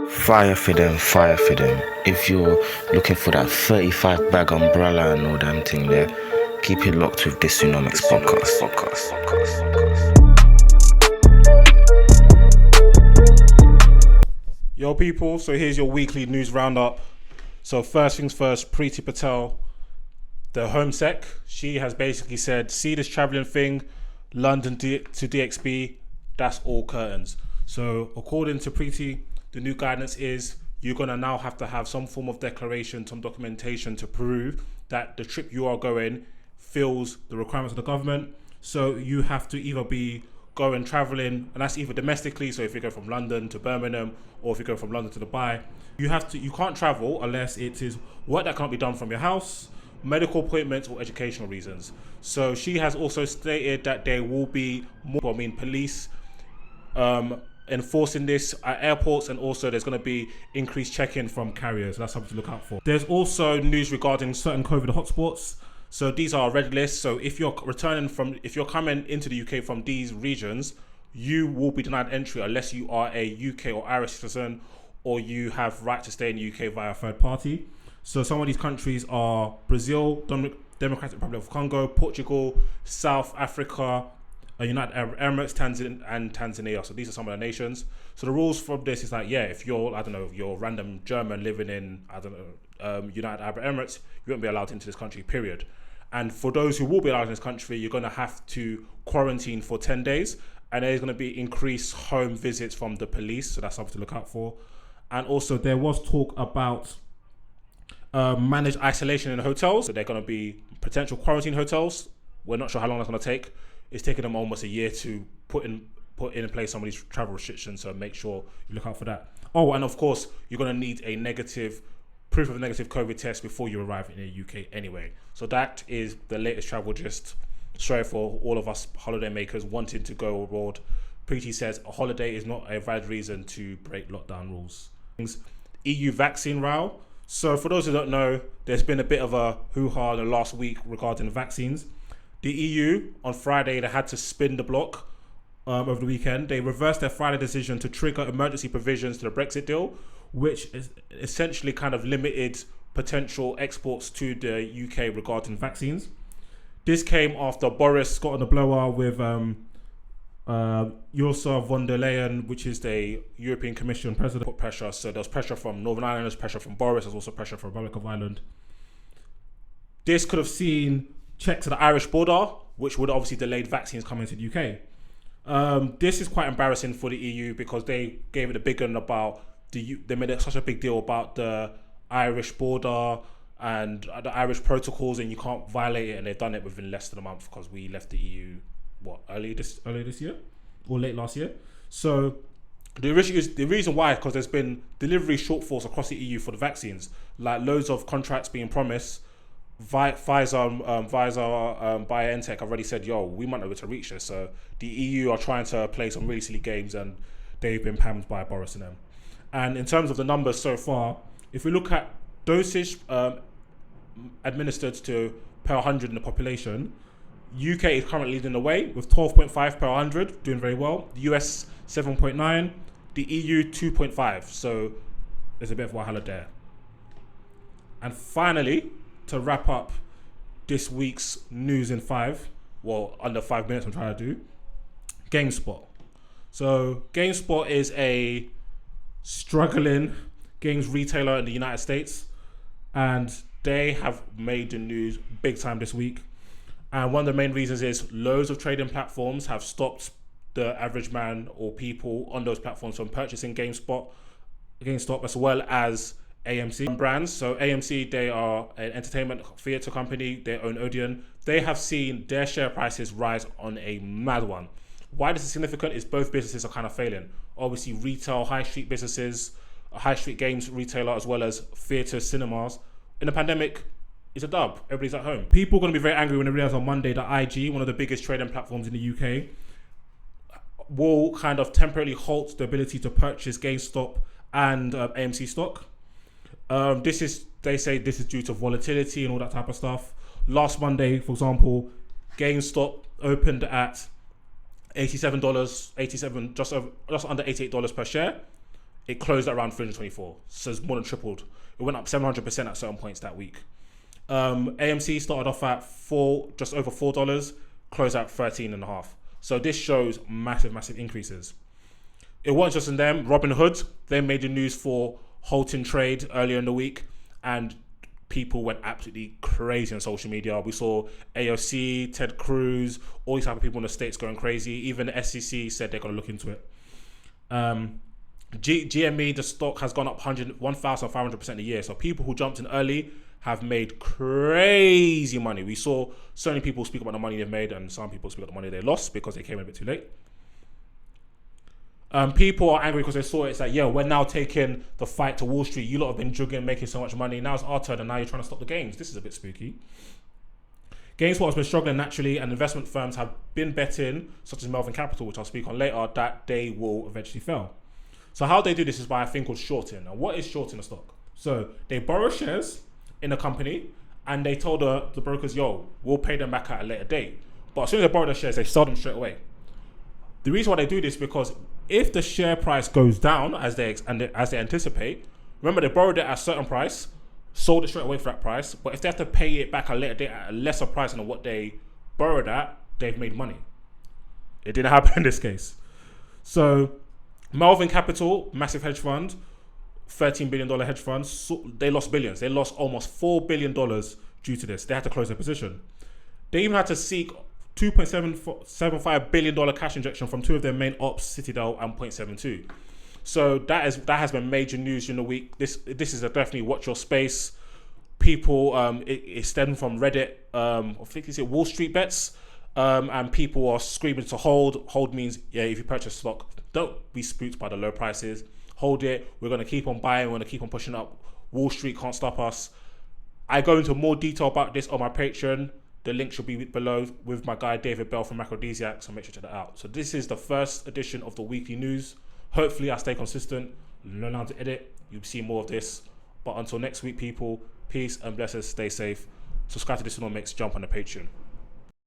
Fire for them, fire for them. If you're looking for that 35 bag umbrella and all damn thing there, keep it locked with DISUNOMICS podcast. Yo people, so here's your weekly news roundup. So first things first, Priti Patel, the Home Sec, she has basically said, see this travelling thing, London to DXB, that's all curtains. So according to Priti, the new guidance is you're going to now have to have some form of declaration, some documentation to prove that the trip you are going fills the requirements of the government. So you have to either be going traveling, and that's either domestically, so if you go from London to Birmingham, or if you go from London to Dubai, you can't travel unless it is work that can't be done from your house, medical appointments, or educational reasons. So she has also stated that there will be more, police enforcing this at airports, and also there's going to be increased check-in from carriers. That's something to look out for. There's also news regarding certain COVID hotspots. So these are red lists. So if you're coming into the UK from these regions, you will be denied entry unless you are a UK or Irish citizen, or you have right to stay in the UK via a third party. So some of these countries are Brazil, Democratic Republic of Congo, Portugal, South Africa, United Arab Emirates, Tanzania. So these are some of the nations. So the rules from this is like, if you're, you're random German living in, United Arab Emirates, you won't be allowed into this country, period. And for those who will be allowed in this country, you're going to have to quarantine for 10 days. And there's going to be increased home visits from the police. So that's something to look out for. And also there was talk about managed isolation in hotels. So they're going to be potential quarantine hotels. We're not sure how long that's going to take. It's taken them almost a year to put in place some of these travel restrictions, so make sure you look out for that. Oh, and of course, you're going to need a proof of a negative COVID test before you arrive in the UK anyway. So that is the latest travel gist. Sorry for all of us holiday makers wanting to go abroad. Priti says a holiday is not a valid reason to break lockdown rules. EU vaccine row. So for those who don't know, there's been a bit of a hoo-ha in the last week regarding the vaccines. The EU, on Friday, they had to spin the block over the weekend. They reversed their Friday decision to trigger emergency provisions to the Brexit deal, which is essentially kind of limited potential exports to the UK regarding vaccines. This came after Boris got on the blower with Ursula von der Leyen, which is the European Commission president, put pressure. So there was pressure from Northern Ireland, there's pressure from Boris, there's also pressure from Republic of Ireland. This could have seen check to the Irish border, which would obviously delayed vaccines coming to the UK. This is quite embarrassing for the EU because they gave it a big one about they made it such a big deal about the Irish border and the Irish protocols, and you can't violate it, and they've done it within less than a month because we left the EU early this year or late last year. So the reason why is because there's been delivery shortfalls across the EU for the vaccines, like loads of contracts being promised. Pfizer, BioNTech have already said, we might not be able to reach this. So the EU are trying to play some really silly games, and they've been pammed by Boris and them. And in terms of the numbers so far, if we look at dosage administered to per 100 in the population, UK is currently leading the way with 12.5 per 100, doing very well. The US 7.9, the EU 2.5. So there's a bit of Wahala there. And finally, to wrap up this week's news in under 5 minutes I'm trying to do, GameStop. So GameStop is a struggling games retailer in the United States, and they have made the news big time this week. And one of the main reasons is loads of trading platforms have stopped the average man or people on those platforms from purchasing GameStop, as well as AMC brands. So AMC, they are an entertainment theatre company. They own Odeon. They have seen their share prices rise on a mad one. Why this is significant is both businesses are kind of failing. Obviously, retail, high street businesses, a high street games retailer, as well as theatre, cinemas. In the pandemic, it's a dub. Everybody's at home. People are going to be very angry when they realize on Monday that IG, one of the biggest trading platforms in the UK, will kind of temporarily halt the ability to purchase GameStop and AMC stock. They say this is due to volatility and all that type of stuff. Last Monday, for example, GameStop opened at $87, just under $88 per share. it closed at around 324. So it's more than tripled. It went up 700% at certain points that week. AMC started off at just over $4, closed at 13.5. So this shows massive increases. It wasn't just in them. Robinhood, they made the news for halting trade earlier in the week, and people went absolutely crazy on social media. We saw AOC, Ted Cruz, all these type of people in the States going crazy. Even the SEC said they're going to look into it. GME, the stock has gone up 1,500% a year. So people who jumped in early have made crazy money. We saw so many people speak about the money they've made, and some people speak about the money they lost because they came in a bit too late. People are angry because they saw it. It's like, we're now taking the fight to Wall Street. You lot have been jugging, making so much money. Now it's our turn, and now you're trying to stop the games. This is a bit spooky. GameStop has been struggling naturally, and investment firms have been betting, such as Melvin Capital, which I'll speak on later, that they will eventually fail. So how they do this is by a thing called shorting. And what is shorting a stock? So they borrow shares in a company, and they told the brokers, we'll pay them back at a later date. But as soon as they borrow the shares, they sell them straight away. The reason why they do this is because if the share price goes down as they anticipate, remember they borrowed it at a certain price, sold it straight away for that price. But if they have to pay it back at a later date at a lesser price than what they borrowed at, they've made money. It didn't happen in this case. So Melvin Capital, massive hedge fund, $13 billion hedge fund, so they lost billions. They lost almost $4 billion due to this. They had to close their position. They even had to seek $2.75 billion cash injection from two of their main ops, Citadel and Point72. So that has been major news in the week. This is a definitely watch your space. People, it stemmed from Reddit. I think it's Wall Street Bets, and people are screaming to hold. Hold means if you purchase stock, don't be spooked by the low prices. Hold it. We're going to keep on buying. We're going to keep on pushing up. Wall Street can't stop us. I go into more detail about this on my Patreon. The link should be below with my guy David Bell from Macrodesiac, so make sure to check that out. So this is the first edition of the weekly news. Hopefully I stay consistent, learn how to edit. You'll see more of this. But until next week, people, peace and blessings. Stay safe. Subscribe to DISUNOMICS. Jump on the Patreon.